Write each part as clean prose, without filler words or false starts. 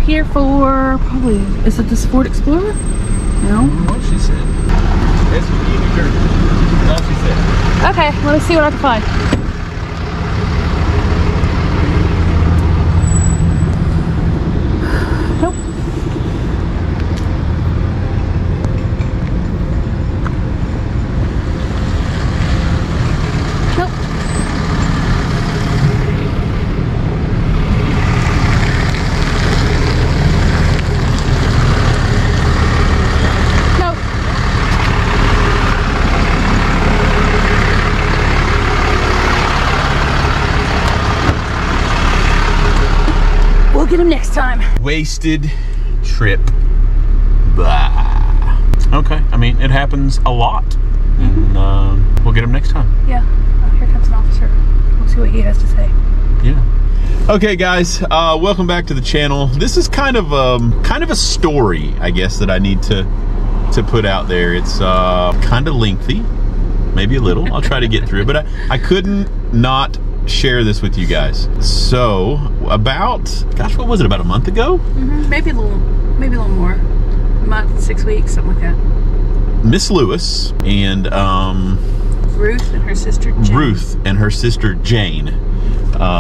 here for probably, is it this Ford Explorer? No? What she said. SUV New Jersey. That's all she said. Okay, let me see what I can find. Nope. Nope. Nope. We'll get him next time. Wasted trip. Blah. Okay, I mean, it happens a lot. And we'll get him next time. Yeah. Oh, here comes an officer. We'll see what he has to say. Yeah. Okay, guys, welcome back to the channel. This is kind of a story, I guess, that I need to put out there. It's kind of lengthy, maybe a little. I'll try to get through it, but I couldn't not share this with you guys. So about, gosh, what was it, about a month ago? Maybe a little more. A month, 6 weeks, something like that. Miss Lewis and Ruth and her sister Jane.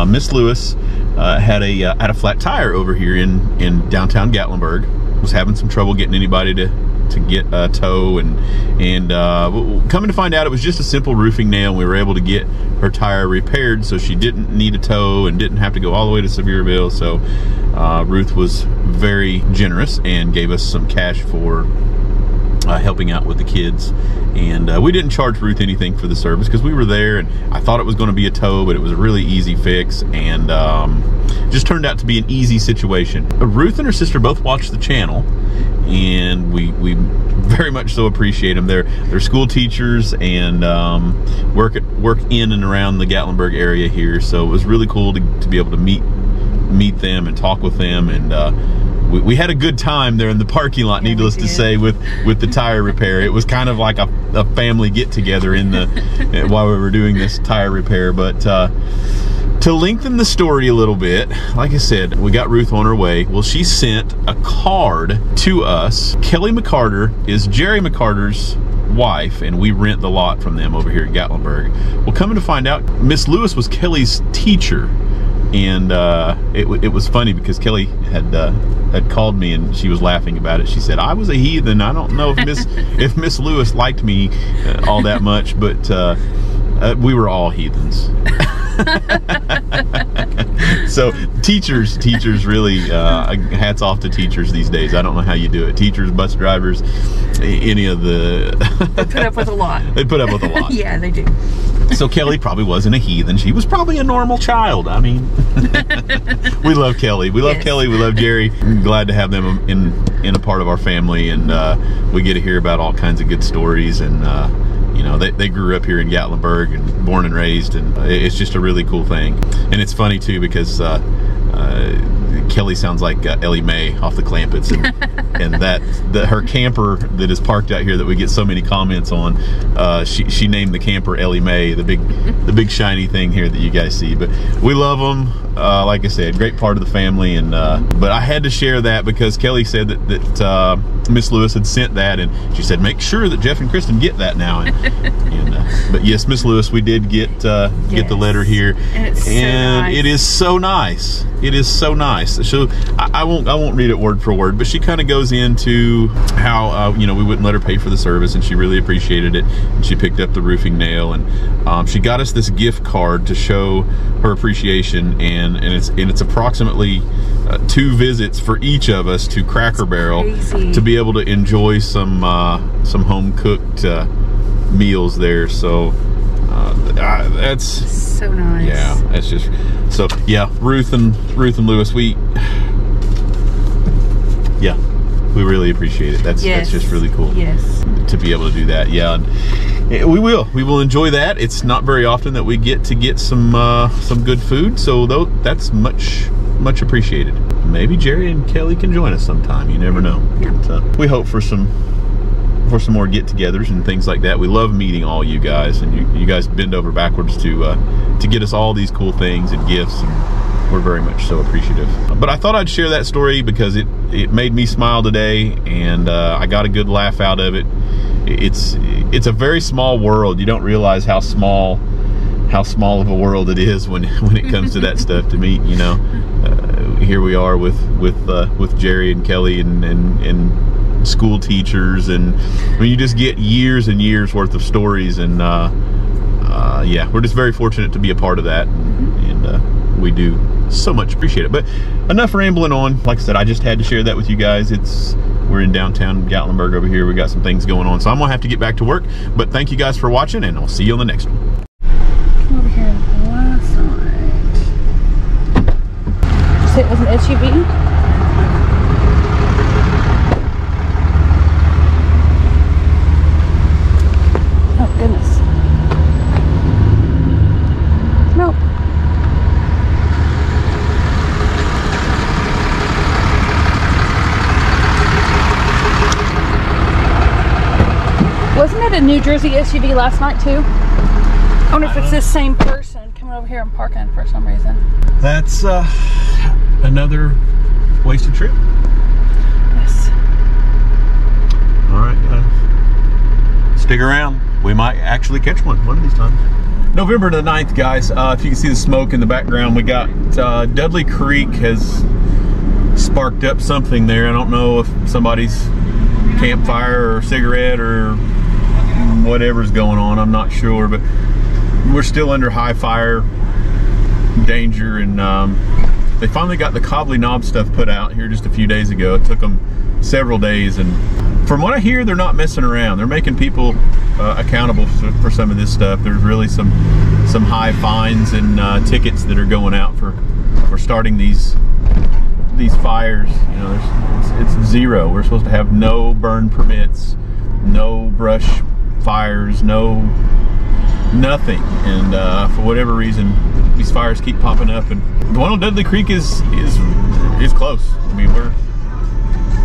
Miss Lewis had a flat tire over here in downtown Gatlinburg. Was having some trouble getting anybody to get a tow, and coming to find out, it was just a simple roofing nail. We were able to get her tire repaired, so she didn't need a tow and didn't have to go all the way to Sevierville. So Ruth was very generous and gave us some cash for helping out with the kids, and we didn't charge Ruth anything for the service because we were there, and I thought it was going to be a tow, but it was a really easy fix, and just turned out to be an easy situation. Ruth and her sister both watch the channel, and we very much so appreciate them. They're school teachers and work in and around the Gatlinburg area here, so it was really cool to be able to meet them and talk with them, and we had a good time there in the parking lot, needless to say, with the tire repair. It was kind of like a family get-together in the while we were doing this tire repair. But to lengthen the story a little bit, like I said, we got Ruth on her way. Well, she sent a card to us. Kelly McCarter is Jerry McCarter's wife, and we rent the lot from them over here in Gatlinburg. Well, coming to find out, Miss Lewis was Kelly's teacher. And it was funny because Kelly had called me and she was laughing about it. She said, "I was a heathen. I don't know if Miss Lewis liked me all that much, but we were all heathens." So teachers really, hats off to teachers these days. I don't know how you do it. Teachers, bus drivers, any of the They put up with a lot. They put up with a lot. Yeah, they do. So Kelly probably wasn't a heathen. She was probably a normal child. I mean, we love Kelly. We love Kelly. We love Jerry. I'm glad to have them in a part of our family, and we get to hear about all kinds of good stories. And you know, they grew up here in Gatlinburg and born and raised, and it's just a really cool thing. And it's funny too because Kelly sounds like Ellie Mae off the Clampets, and her camper that is parked out here that we get so many comments on, she named the camper Ellie Mae, the big shiny thing here that you guys see. But we love them. Like I said, great part of the family, and but I had to share that because Kelly said that Miss Lewis had sent that, and she said make sure that Jeff and Kristen get that now. But yes, Miss Lewis, we did get the letter here, and it's so nice. It is so nice. It is so nice. So I won't read it word for word, but she kind of goes into how you know, we wouldn't let her pay for the service, and she really appreciated it. And she picked up the roofing nail, and she got us this gift card to show her appreciation, and it's approximately 2 visits for each of us to Cracker Barrel to be able to enjoy some home cooked meals there. So that's so nice. Yeah, that's just so. Yeah, Ruth and Lewis, we really appreciate it. That's just really cool. Yes, to be able to do that. Yeah, and we will enjoy that. It's not very often that we get some good food, so that's much appreciated. Maybe Jerry and Kelly can join us sometime. You never know. But, we hope for some more get-togethers and things like that. We love meeting all you guys, and you guys bend over backwards to get us all these cool things and gifts, we're very much so appreciative. But I thought I'd share that story because it made me smile today, and I got a good laugh out of it. It's a very small world. You don't realize how small of a world it is when it comes to that stuff to meet. You know, here we are with Jerry and Kelly and school teachers, and when you just get years and years worth of stories, and yeah, we're just very fortunate to be a part of that, and we do so much appreciate it. But enough rambling on. Like I said, I just had to share that with you guys. We're in downtown Gatlinburg over here. We got some things going on, so I'm gonna have to get back to work. But thank you guys for watching, and I'll see you on the next one. Come over here last night. Did you say it was an SUV? Oh goodness. Nope. Wasn't it a New Jersey SUV last night too? I wonder if it's this same person coming over here and parking for some reason. That's another wasted trip. Yes. All right, guys. Stick around. We might actually catch one of these times. November the 9th, guys. If you can see the smoke in the background, we got Dudley Creek has sparked up something there. I don't know if somebody's campfire or cigarette or whatever's going on. I'm not sure, but we're still under high fire danger, and they finally got the Cobbly Knob stuff put out here just a few days ago. It took them several days, and from what I hear, they're not messing around. They're making people accountable for some of this stuff. There's really some high fines and tickets that are going out for starting these fires. You know, it's zero. We're supposed to have no burn permits, no brush fires, nothing, and for whatever reason these fires keep popping up, and the one on Dudley Creek is close. I mean,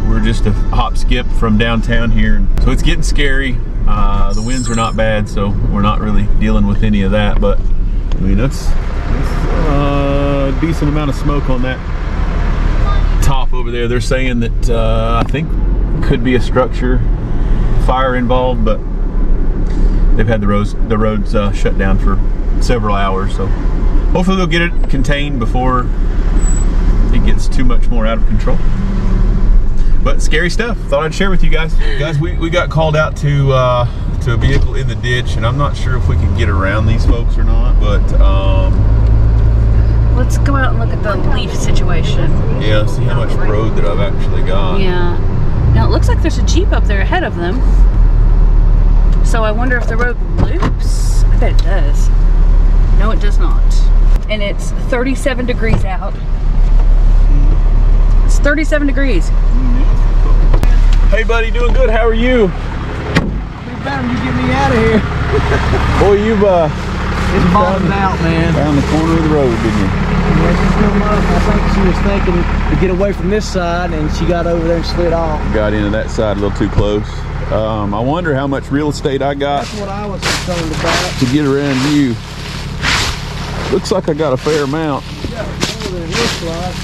we're just a hop skip from downtown here, and so it's getting scary. The winds are not bad, so we're not really dealing with any of that, but I mean that's a decent amount of smoke on that top over there. They're saying that I think could be a structure fire involved, but they've had the roads shut down for several hours, so hopefully they'll get it contained before it gets too much more out of control. But scary stuff. Thought I'd share with you guys. Guys, we got called out to a vehicle in the ditch, and I'm not sure if we can get around these folks or not, but let's go out and look at the leaf situation. Yeah, see how much road that I've actually got. Yeah. Now it looks like there's a Jeep up there ahead of them. So I wonder if the road loops. I bet it does. No, it does not. And it's 37 degrees out. It's 37 degrees. Hey buddy, doing good. How are you? Be better when you get me out of here. Boy, you've It's bottomed out, man. found the corner of the road, didn't you? I think she was thinking to get away from this side, and she got over there and slid off. Got into that side a little too close. I wonder how much real estate I got That's what I was concerned about. to get around you. Looks like I got a fair amount. You got more than it looks like.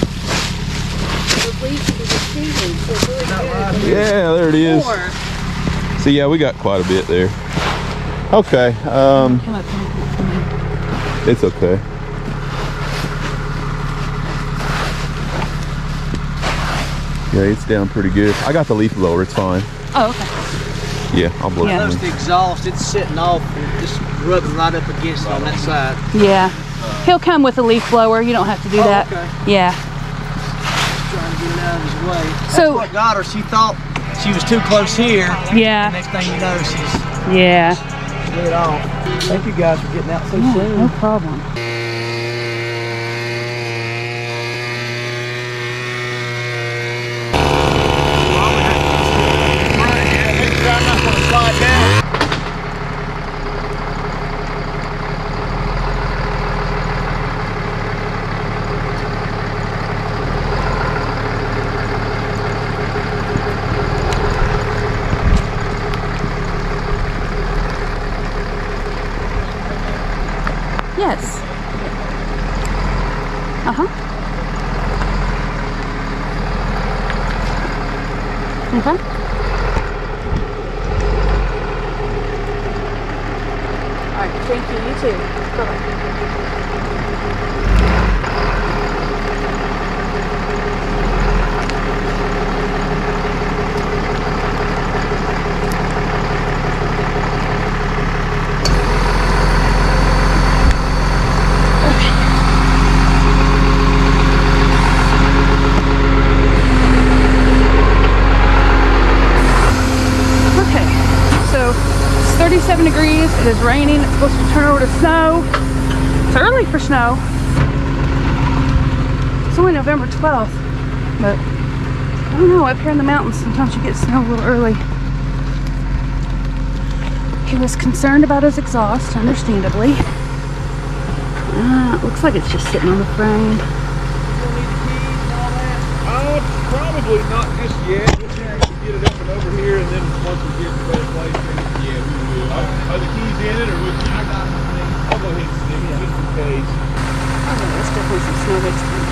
Yeah, there it is. So yeah, we got quite a bit there. Okay, it's okay. Yeah, it's down pretty good. I got the leaf blower, it's fine. Oh, okay. Yeah, I'll blow Yeah. it. Notice the exhaust, it's sitting off, and it just rubbing right up against it on that side. Yeah. He'll come with a leaf blower. You don't have to do that. Okay. Yeah. Just trying to get it out of his way. That's So- what got her. She thought she was too close here. Yeah. Next thing you know, she's Yeah. slid off. Thank you guys for getting out so Yeah, soon. no problem. Yes. Uh-huh. Okay. All right, thank you. You too. Okay, so it's 37 degrees. It is raining. It's supposed to turn over to snow. It's early for snow. It's only November 12th, but I don't know. Up here in the mountains, sometimes you get snow a little early. He was concerned about his exhaust, understandably. Looks like it's just sitting on the frame. Probably not just yet. We'll try to get it up and over here, and then once we get to a better place, then yeah, we will. Are the keys in it, or would you? I'll go ahead and stick it just in case. Oh, there's definitely some snow mixed in.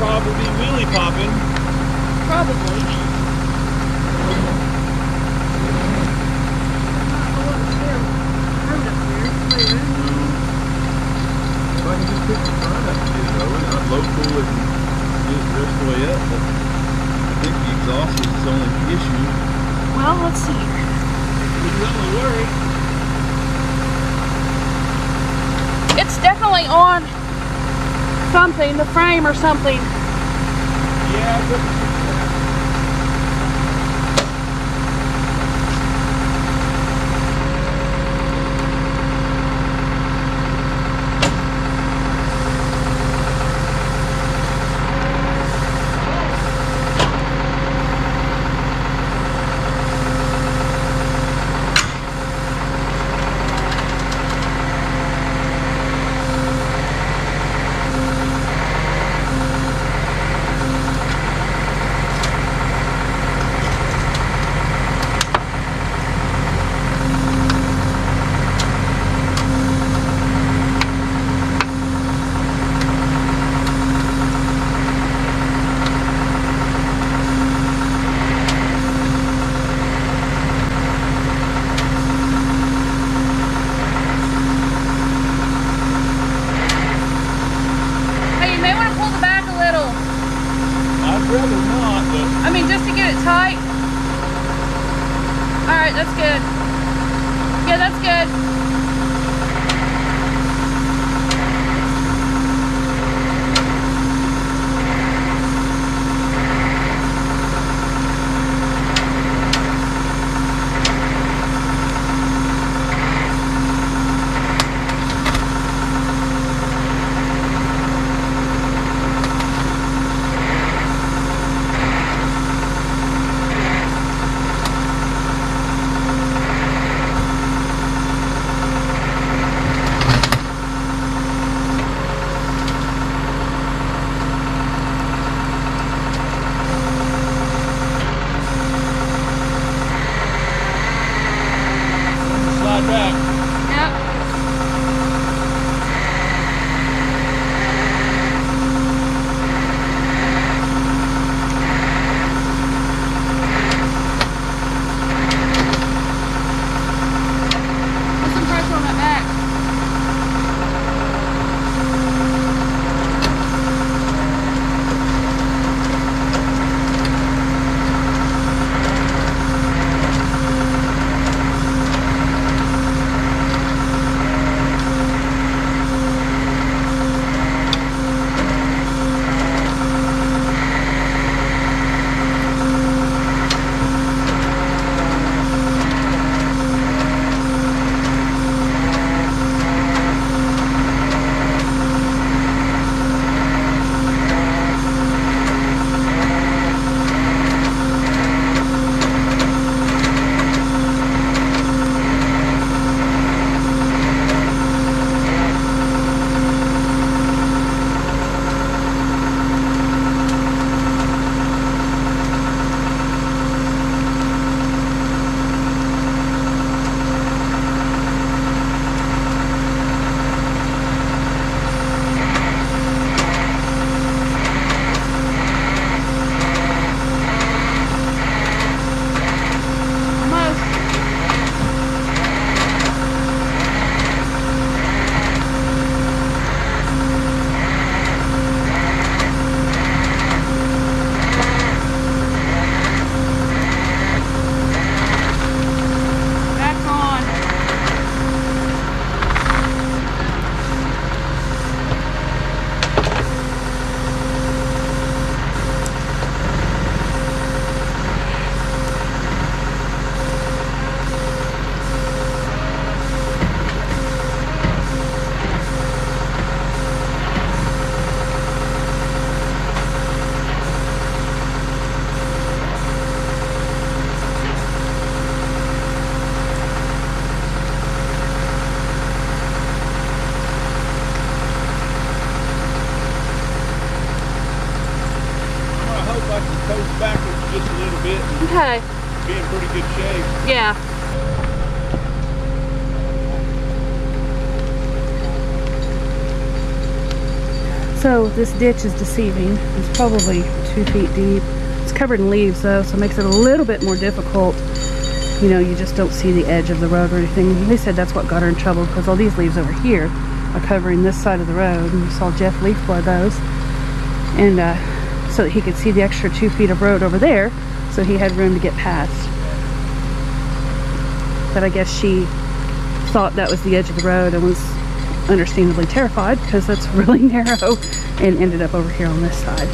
Probably wheelie popping. Probably. If I can just pick the front up and get it over, not local and get it the rest of the way up, but I think the exhaust is its only issue. Well, let's see. But don't worry. It's definitely on something, the frame or something. Yeah, but that's good. Yeah, that's good. coast backwards just a little bit and Okay. be in pretty good shape. Yeah. So this ditch is deceiving. It's probably 2 feet deep. It's covered in leaves though, so it makes it a little bit more difficult. You know, you just don't see the edge of the road or anything. They said that's what got her in trouble, because all these leaves over here are covering this side of the road, and you saw Jeff leaf blow those. And so that he could see the extra 2 feet of road over there, so he had room to get past. But I guess she thought that was the edge of the road and was understandably terrified, because that's really narrow, and ended up over here on this side.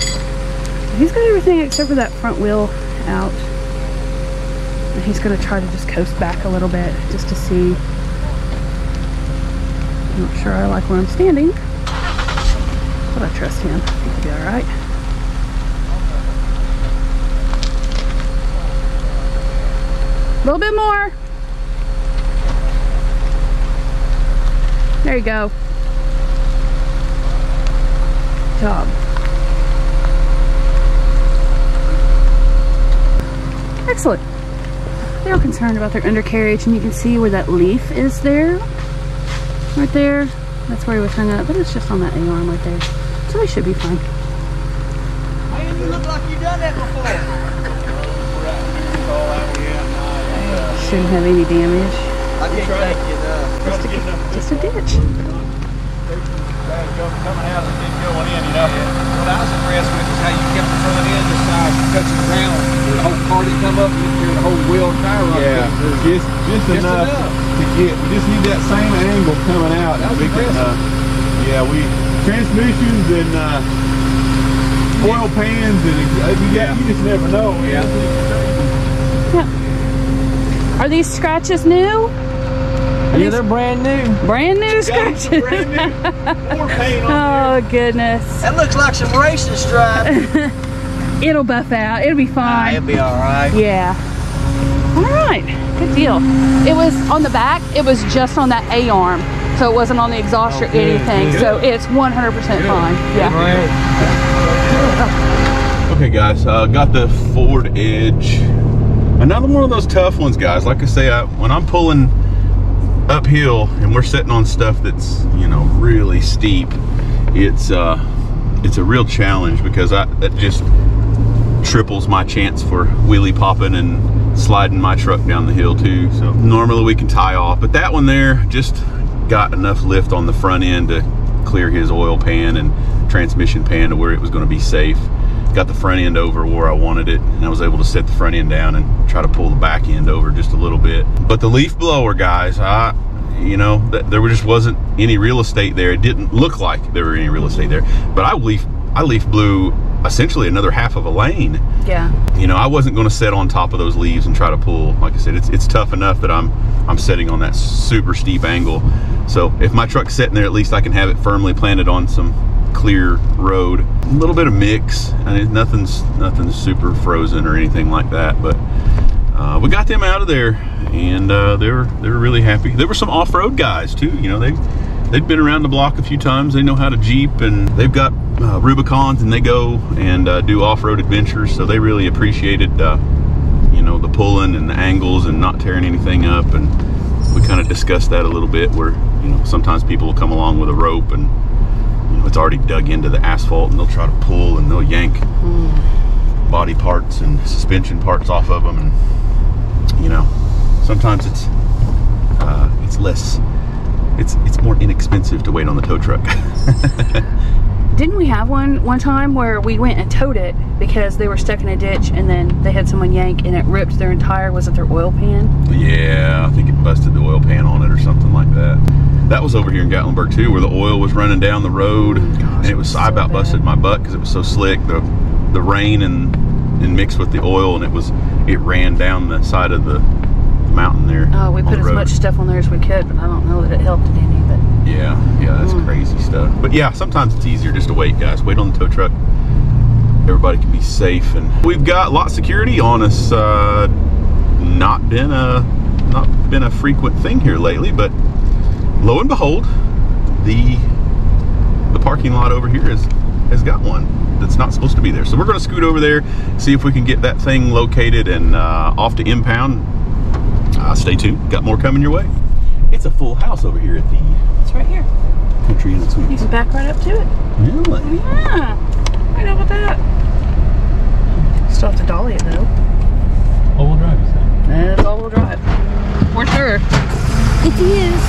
He's got everything except for that front wheel out. And he's going to try to just coast back a little bit just to see. I'm not sure I like where I'm standing, but I trust him. I think he'll be all right. A little bit more. There you go. Good job. Excellent. They were concerned about their undercarriage, and you can see where that leaf is there. Right there. That's where he was hung up, but it's just on that A-arm right there. So they should be fine. Man, you look like you've done that before. Shouldn't have any damage. I can't thank you enough. Just a ditch. Coming out and then going in, you know. What I was impressed with is how you kept the front end this side touching the ground. The whole car didn't come up, you hear the whole wheel and tire run. Yeah, just enough to get. We just need that same angle coming out. That was we can, impressive. yeah, we transmissions and oil pans and you just never know. Yeah. Are these scratches new? Yeah, they're brand new. Brand new scratches. Brand new. More paint on Oh goodness. That looks like some racing stripe. It'll buff out. It'll be fine. It'll be all right. Yeah. All right. Good deal. It was on the back. It was just on that A-arm, so it wasn't on the exhaust or anything. good. So it's 100% fine. Yeah. Okay, guys, got the Ford Edge. Another one of those tough ones, guys. Like I say, when I'm pulling uphill and we're sitting on stuff that's, you know, really steep, it's a real challenge, because that just triples my chance for wheelie popping and sliding my truck down the hill too. So normally we can tie off, but that one there just got enough lift on the front end to clear his oil pan and transmission pan to where it was going to be safe. Got the front end over where I wanted it, and I was able to set the front end down and try to pull the back end over just a little bit. But the leaf blower, guys, you know, there just wasn't any real estate there. It didn't look like there were any real estate there, but I leaf blew essentially another half of a lane. Yeah. You know, I wasn't going to sit on top of those leaves and try to pull. Like I said, it's tough enough that I'm sitting on that super steep angle. So if my truck's sitting there, at least I can have it firmly planted on some clear road. A little bit of mix. I mean, nothing's super frozen or anything like that, but we got them out of there, and they were really happy. There were some off-road guys too. You know, they'd been around the block a few times. They know how to Jeep, and they've got Rubicons, and they go and do off-road adventures. So they really appreciated you know, the pulling and the angles and not tearing anything up. And we kind of discussed that a little bit, where, you know, sometimes people will come along with a rope and, you know, it's already dug into the asphalt, and they'll try to pull and they'll yank body parts and suspension parts off of them, and, you know, sometimes it's more inexpensive to wait on the tow truck. Didn't we have one time where we went and towed it because they were stuck in a ditch, and then they had someone yank and it ripped their entire, was it their oil pan? Yeah, I think it busted the oil pan on it or something like that. That was over here in Gatlinburg too, where the oil was running down the road. Gosh, and it was, I about busted my butt because it was so slick. The rain and mixed with the oil, and it ran down the side of the mountain there. Oh, we put as much stuff on there as we could, but I don't know that it helped it any. But yeah, that's crazy stuff. But yeah, sometimes it's easier just to wait, guys. Wait on the tow truck. Everybody can be safe, and we've got lot security on us. Not been a frequent thing here lately, but lo and behold, the parking lot over here has got one. that's not supposed to be there. So we're going to scoot over there, see if we can get that thing located and off to impound. Stay tuned. Got more coming your way. It's a full house over here at the... It's right here. Country Inn & Suites. You can back right up to it. Really? Yeah. I know about that. Still have to dolly it though. All-wheel drive, is that? That's all-wheel drive. For sure. It is.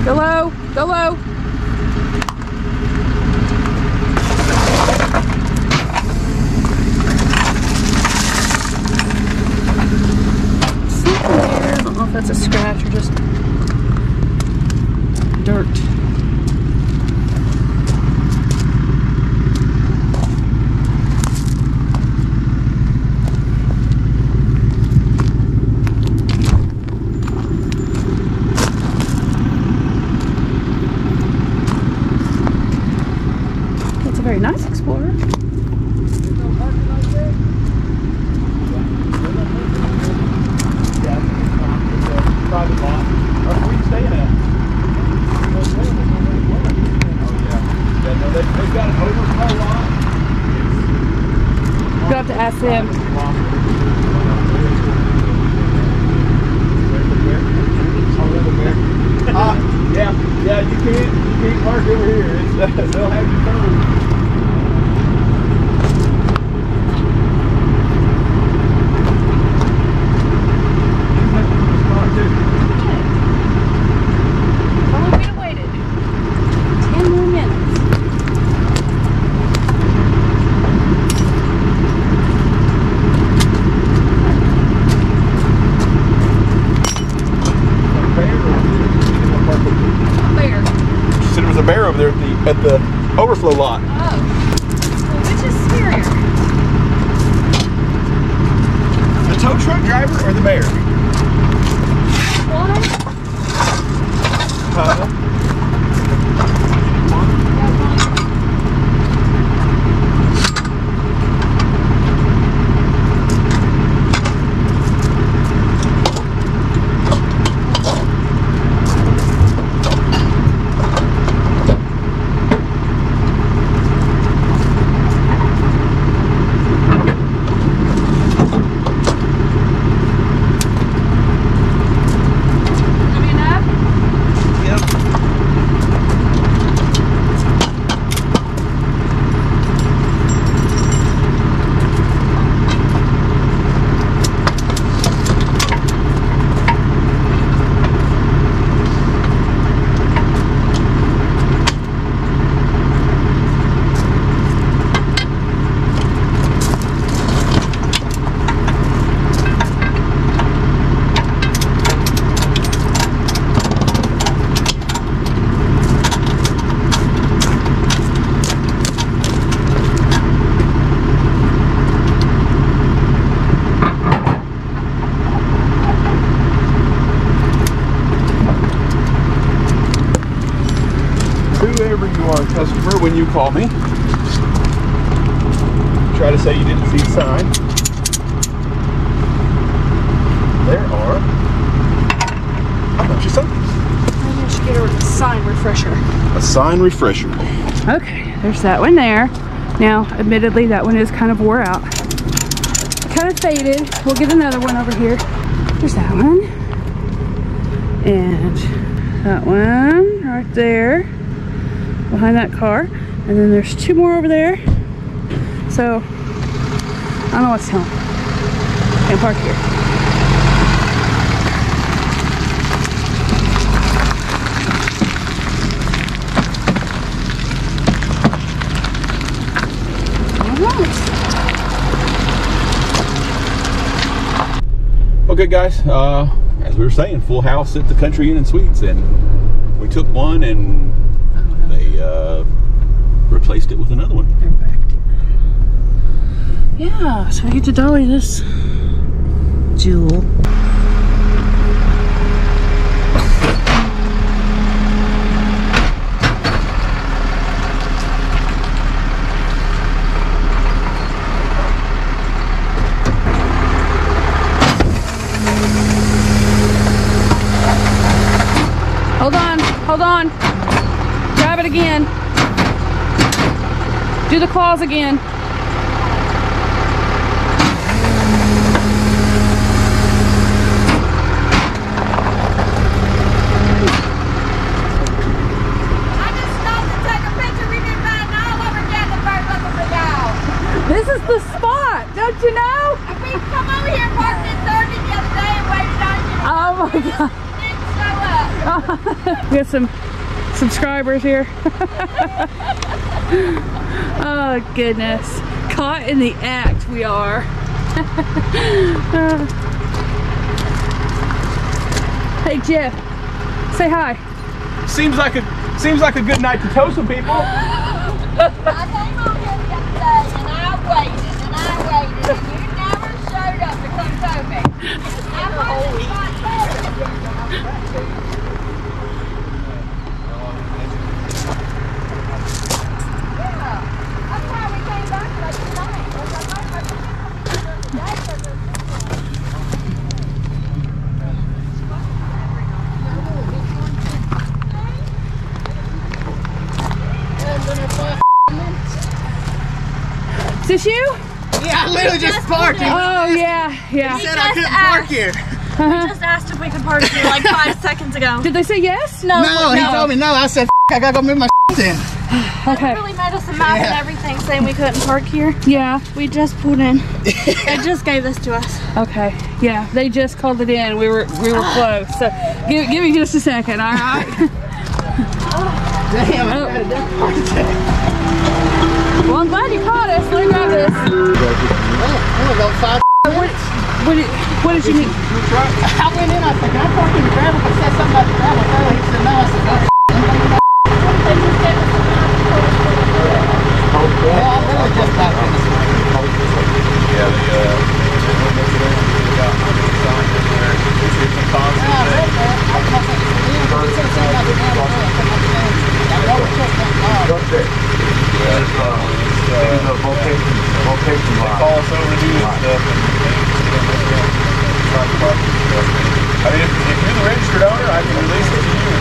Go low, go low. Something there. I don't know if that's a scratch or just dirt. Very nice Explorer. Private lot. Where are you staying at? They've got an overflow lot. You'll have to ask them. Yeah, you can't park over here. It's, they'll have you covered. Bear over there at the overflow lot. Oh. Well, which is scarier? The tow truck driver or the bear? What? Whoever you are, customer, when you call me, try to say you didn't see the sign. There are a bunch of signs. Maybe I should get a sign refresher. A sign refresher. Okay, there's that one there. Now, admittedly, that one is kind of wore out. Kind of faded. We'll get another one over here. There's that one. And that one right there. Behind that car. And then there's two more over there. So, I don't know what to tell them. And park here. Okay guys, as we were saying, full house at the Country Inn & Suites, and we took one and they replaced it with another one. Yeah, so I get to dolly this Jewel. Hold on. Grab it again. Do the claws again. This is the spot, don't you know? We come over here and parked in 30 the other day and waited on you. Oh my God. Didn't show up. We got some subscribers here. Oh goodness. Caught in the act we are. Hey Jeff, say hi. Seems like a good night to tow some people. I came over here the other day and I waited and you never showed up to come tow me. I wasn't trying to tow you. Yeah, that's why we came back like tonight. Because I know I could Is this you? Yeah, I literally just parked here. Oh yeah. He said I couldn't park here. We just asked if we could park here like 5 seconds ago. Did they say yes? No, No, he told me no. I said, I gotta go move my in. Okay. They really made us a map and everything saying we couldn't park here. Yeah. We just pulled in. They just gave this to us. Okay. Yeah. They just called it in. We were close. So give me just a second. All right. Damn, I got a death heart attack. Well, I'm glad you caught us. Let me grab this. I'm gonna go 5 minutes. What did you need? I went in, I said, can I park in the gravel? I said something about the gravel. He said, no. I said, no. Yeah, I literally just got finished. Call us over to do this stuff I mean, if you're the registered owner, I can release it to you.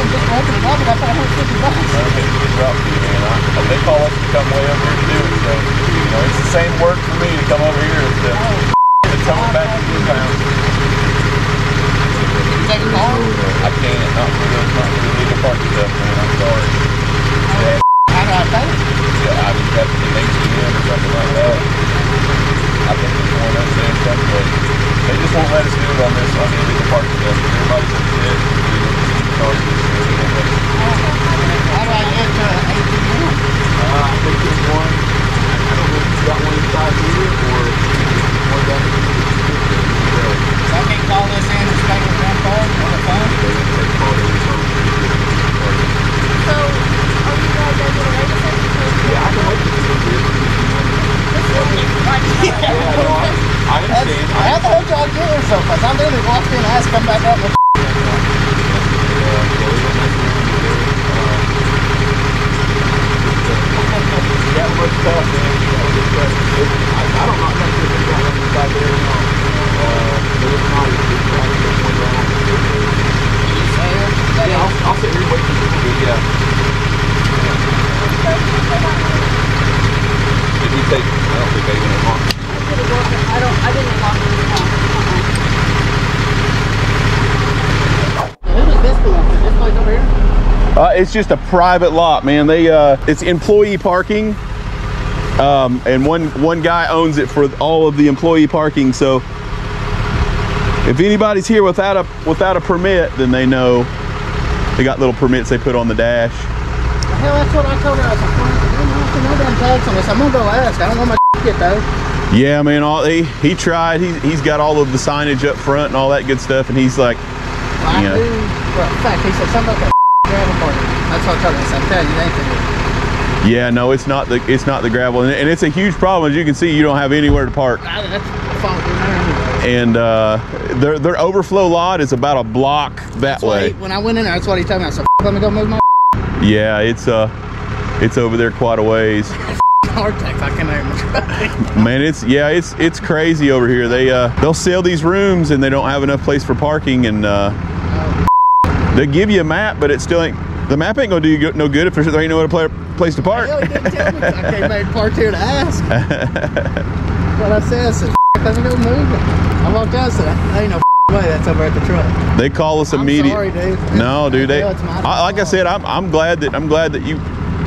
Just open it up and I thought $150. They call us to come way over here to do it, so it's the same work for me to come over here as to tow it back to the pound. Take it home? I can't, not for the legal parking stuff, man. I'm sorry. How do I pay it? Yeah, I just have to get ATM or something like that. I think there's one up there someplace. They just won't let us do it on the illegal parking stuff. Everybody's upset. Charges. How do I get to ATM? I think there's one. I don't know if you've got one inside here or one down here. So I can't call this in and pay with one card on the phone? So, are you guys able to register? Yeah, I can wait to see it. I understand. How the hell y'all get here so fast? I literally walked in and asked to come back up with That was tough, man. I don't know. I'm not sure if they got one inside there or not. But if not, it's just trying to get one down. Yeah, I'll sit here and wait for you. Yeah. Did you take? I don't think they even unlocked it. I didn't lock it in. Who does this belong to? This place over here? It's just a private lot, man. They it's employee parking, and one guy owns it for all of the employee parking. So if anybody's here without a permit, then they know they got little permits they put on the dash. Hell, that's what I told her. I was like, no damn tags on this. I'm gonna go ask. I don't know my shit though. Yeah, man. He tried. He's got all of the signage up front and all that good stuff, and he's like, Well, Yeah. I do. Well, in fact, he said something about that gravel party. That's what I told him. I said, I'm telling you, they ain't gonna do it. Yeah, no, it's not the gravel, and it's a huge problem. As you can see, you don't have anywhere to park. That's fault in there. And their overflow lot is about a block that way. When I went in there, that's what he told me. I said, let me go move my Yeah, it's over there quite a ways. hard tack. I can't hear my truck. Man, it's crazy over here. They'll sell these rooms and they don't have enough place for parking, and they give you a map, but it still ain't. The map ain't gonna do you no good if there ain't no place to park. Hell, he didn't tell me. I came back parked here to ask. What I said, I said, let me go move it. I walked out and said, ain't no way that's over at the truck. They call us I'm immediately. sorry, dude. No, dude. Like I said, I'm glad that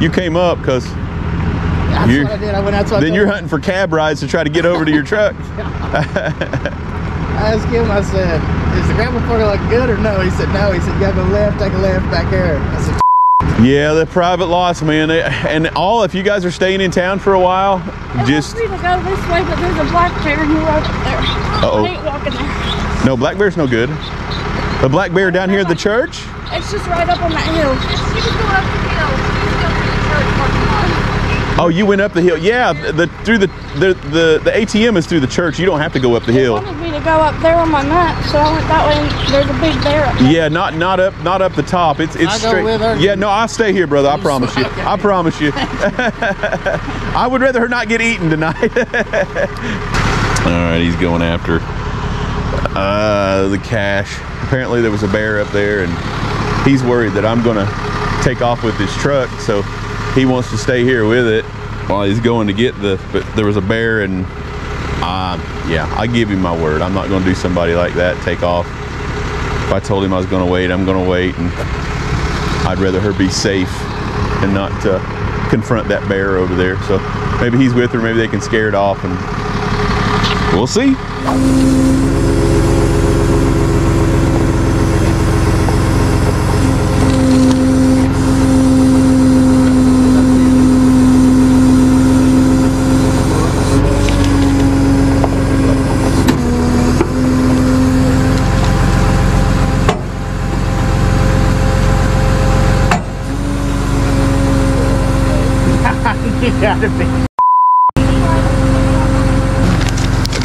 you came up, because that's what I did. I went outside. Then you're hunting for cab rides to try to get over to your truck. I asked him, I said, is the gravel park like good or no? He said, no. He said, you gotta go left, take a left back here. I said, yeah, the private lots, man. If you guys are staying in town for a while, just free to go this way, but there's a black bear and you're right up there. Uh-oh. I ain't walking there. No, black bear's no good. The black bear down here at the church? It's just right up on that hill. You can go up the hill. You can still see the church parking lot. Oh, you went up the hill. Yeah, the ATM is through the church. You don't have to go up the hill. They wanted me to go up there on my map, so I went that way, and there's a big bear up there. Yeah, not up the top. It's I straight. go with her. Yeah, no, I'll stay here, brother. I promise you. Okay. I promise you. I would rather her not get eaten tonight. All right, he's going after the cash. Apparently there was a bear up there, and he's worried that I'm gonna take off with his truck, so he wants to stay here with it while he's going to get but there was a bear, and yeah, I give him my word. I'm not gonna do somebody like that, take off. If I told him I was gonna wait, I'm gonna wait, and I'd rather her be safe and not confront that bear over there. So maybe he's with her, maybe they can scare it off, and we'll see.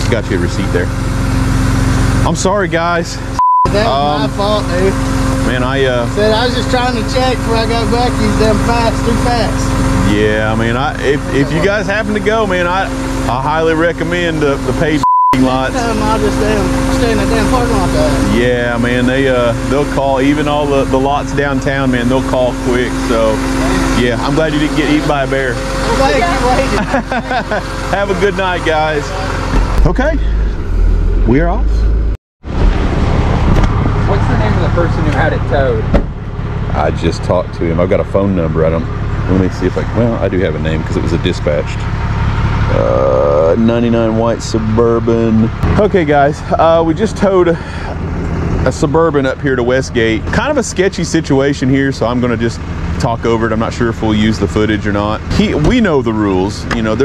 Got you a receipt there. I'm sorry, guys. that was my fault, dude. Man, Said I was just trying to check before I got back. You damn too fast. Yeah, I mean, if you guys happen to go, man, I highly recommend the paid lots. I'll just stay in the damn parking lot there. Yeah, man, they'll call, even all the lots downtown, man, they'll call quick. So yeah, I'm glad you didn't get eaten by a bear. I'm glad you waited. Have a good night, guys. Okay, we are off. What's the name of the person who had it towed? I just talked to him. I've got a phone number. Let me see if I do have a name, because it was a dispatched. 99 white Suburban. Okay, guys, we just towed a Suburban up here to Westgate. Kind of a sketchy situation here, so I'm gonna just talk over it. I'm not sure if we'll use the footage or not. We know the rules. You know,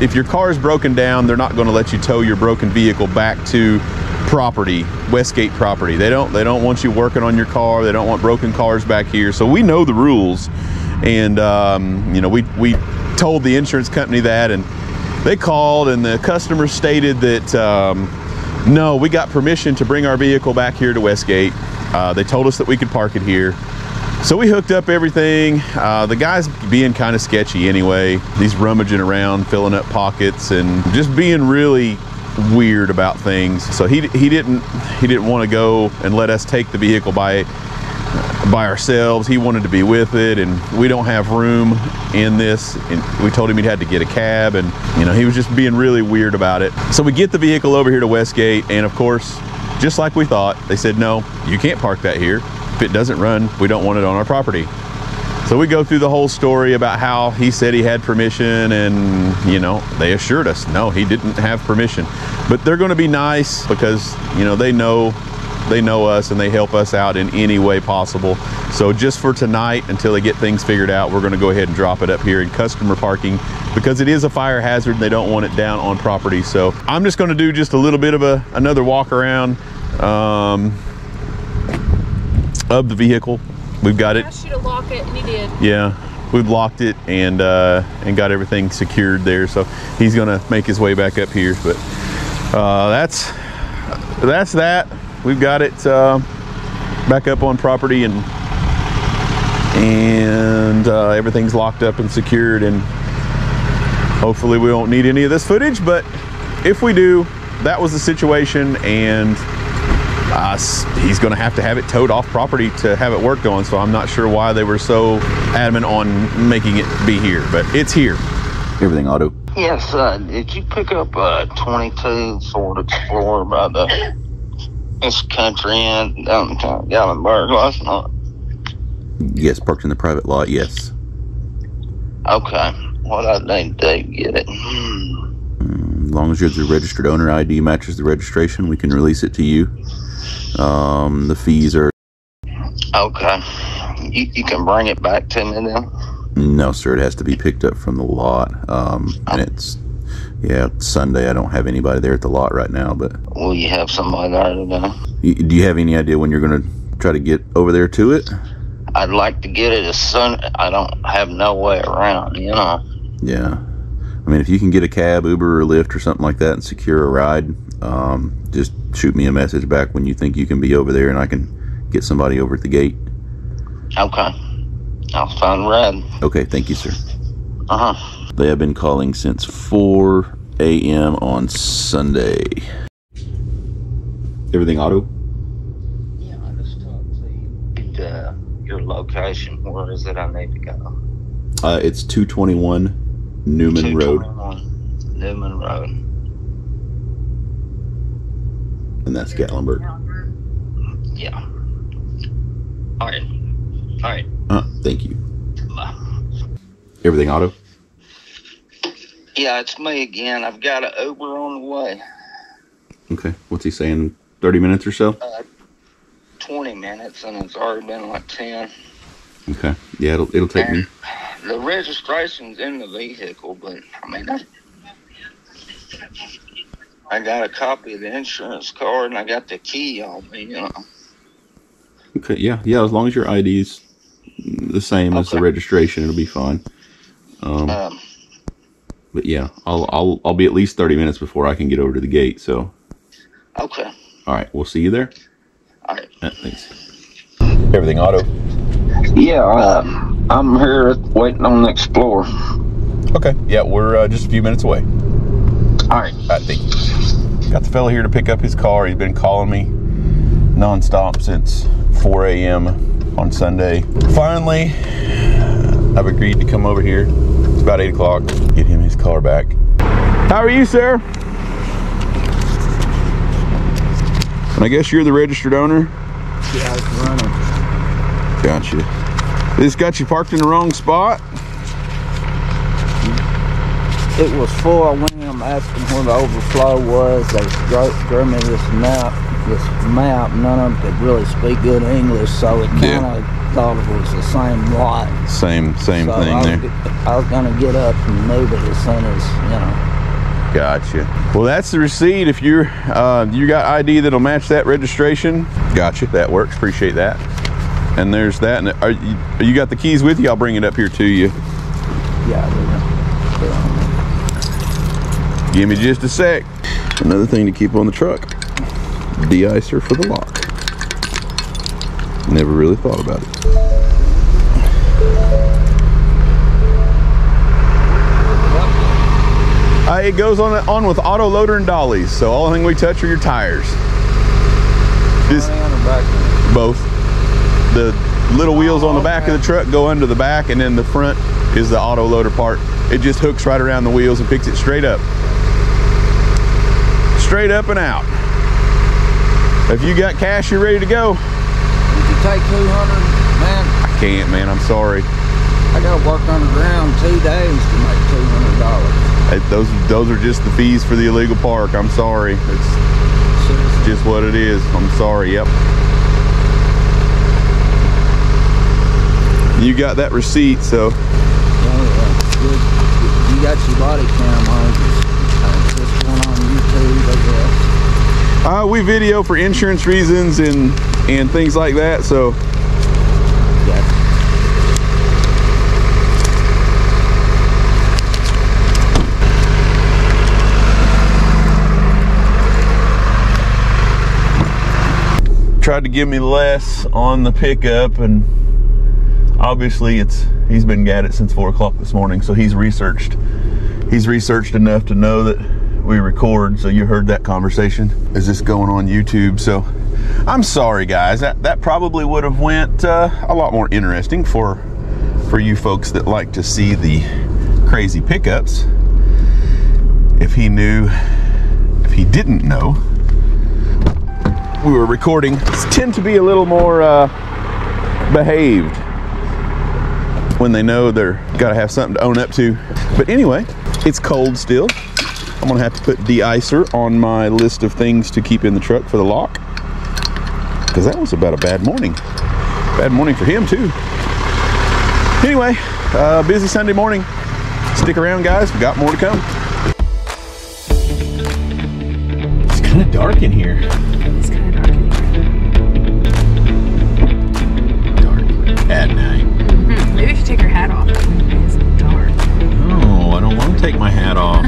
if your car is broken down, they're not going to let you tow your broken vehicle back to property, Westgate property. They don't want you working on your car. They don't want broken cars back here. So we know the rules, and you know, we told the insurance company that, and they called, and the customer stated that no, we got permission to bring our vehicle back here to Westgate. They told us that we could park it here. So we hooked up everything. The guy's being kind of sketchy anyway. He's rummaging around, filling up pockets, and just being really weird about things. So he didn't want to go and let us take the vehicle by ourselves. He wanted to be with it, and we don't have room in this. And we told him he'd had to get a cab, and you know, he was just being really weird about it. So we get the vehicle over here to Westgate, and of course, just like we thought, they said, no, you can't park that here. If it doesn't run, we don't want it on our property. So we go through the whole story about how he said he had permission, and you know, they assured us no, he didn't have permission. But they're going to be nice, because you know, they know us, and they help us out in any way possible. So just for tonight, until they get things figured out, we're going to go ahead and drop it up here in customer parking, because it is a fire hazard and they don't want it down on property. So I'm just going to do just a little bit of another walk around of the vehicle. We've got it. I asked you to lock it, and he did. Yeah, we've locked it and got everything secured there. So he's gonna make his way back up here. But that's that. We've got it back up on property, and everything's locked up and secured, and hopefully we won't need any of this footage, but if we do, that was the situation, and he's gonna have to have it towed off property to have it worked on. So I'm not sure why they were so adamant on making it be here, but it's here. Everything Auto. Yes, did you pick up a 22 Ford Explorer by this country inn downtown Gatlinburg last night? Yes, parked in the private lot, yes. Okay, what I need to get it. As long as the registered owner ID matches the registration, we can release it to you. The fees are... Okay, you can bring it back to me then? No, sir, it has to be picked up from the lot. And it's Sunday. I don't have anybody there at the lot right now, but... Will you have somebody there today? Do you have any idea when you're going to try to get over there to it? I'd like to get it as soon. I don't have no way around, you know. Yeah. I mean, if you can get a cab, Uber, or Lyft or something like that and secure a ride, just shoot me a message back when you think you can be over there, and I can get somebody over at the gate. Okay. I'll find Red. Okay, thank you, sir. Uh-huh. They have been calling since 4 a.m. on Sunday. Everything Auto? Yeah, I just talked to you. Your location, where is it I need to go? It's 221 Newman Road. 221 Newman Road. And that's Gatlinburg. Yeah. All right. All right. Thank you. Bye. Everything Auto? Yeah, it's me again. I've got an Uber on the way. Okay. What's he saying? 30 minutes or so? 20 minutes, and it's already been like 10. Okay. Yeah, it'll take me. The registration's in the vehicle, but I mean, I got a copy of the insurance card, and I got the key on me, you know. Okay. Yeah. As long as your ID's the same as the registration, it'll be fine. But yeah, I'll be at least 30 minutes before I can get over to the gate. So. Okay. All right. We'll see you there. All right. Thanks. Everything Auto? Yeah, I'm here waiting on the Explorer. Okay. Yeah, we're just a few minutes away. All right. All right, thank you. Got the fella here to pick up his car. He's been calling me nonstop since 4 a.m. on Sunday. Finally, I've agreed to come over here. It's about 8 o'clock. Get him his car back. How are you, sir? And I guess you're the registered owner? Yeah, it's running. Gotcha. This got you parked in the wrong spot? It was full. I went in, I'm asking where the overflow was. They drew me this map. None of them could really speak good English, so it kind of thought it was the same lot. Same thing there. I was gonna get up and move it as soon as, you know. Gotcha. Well, that's the receipt. If you're you got ID that'll match that registration, gotcha. That works. Appreciate that. And there's that. And you got the keys with you? I'll bring it up here to you. Yeah. Give me just a sec. Another thing to keep on the truck: de-icer for the lock. Never really thought about it. It goes on with auto loader and dollies, so all thing we touch are your tires. Just both. The little wheels on the back of the truck go under the back, and then the front is the auto loader part. It just hooks right around the wheels and picks it straight up. Straight up and out. If you got cash, you're ready to go. Did you take 200, man? I can't, man. I'm sorry. I got to work underground 2 days to make $200. Those are just the fees for the illegal park. I'm sorry. It's just what it is. I'm sorry. Yep. You got that receipt, so. Good. You got your body cam on. This one on YouTube, I guess. We video for insurance reasons and things like that, so. tried to give me less on the pickup, and obviously he's been at it since 4 o'clock this morning, so he's researched enough to know that we record. So you heard that conversation. Is this going on YouTube? So I'm sorry guys, that probably would have went a lot more interesting for you folks that like to see the crazy pickups. If he didn't know, we were recording. Tend to be a little more behaved when they know they're gotta have something to own up to. But anyway, it's cold still. I'm gonna have to put de-icer on my list of things to keep in the truck for the lock, because that was about a bad morning. Bad morning for him too. Anyway, busy Sunday morning. Stick around guys, we got more to come. It's kind of dark in here. It's kind of dark in here. Dark at night. Maybe if you take your hat off, it's dark. No, I don't want to take my hat off.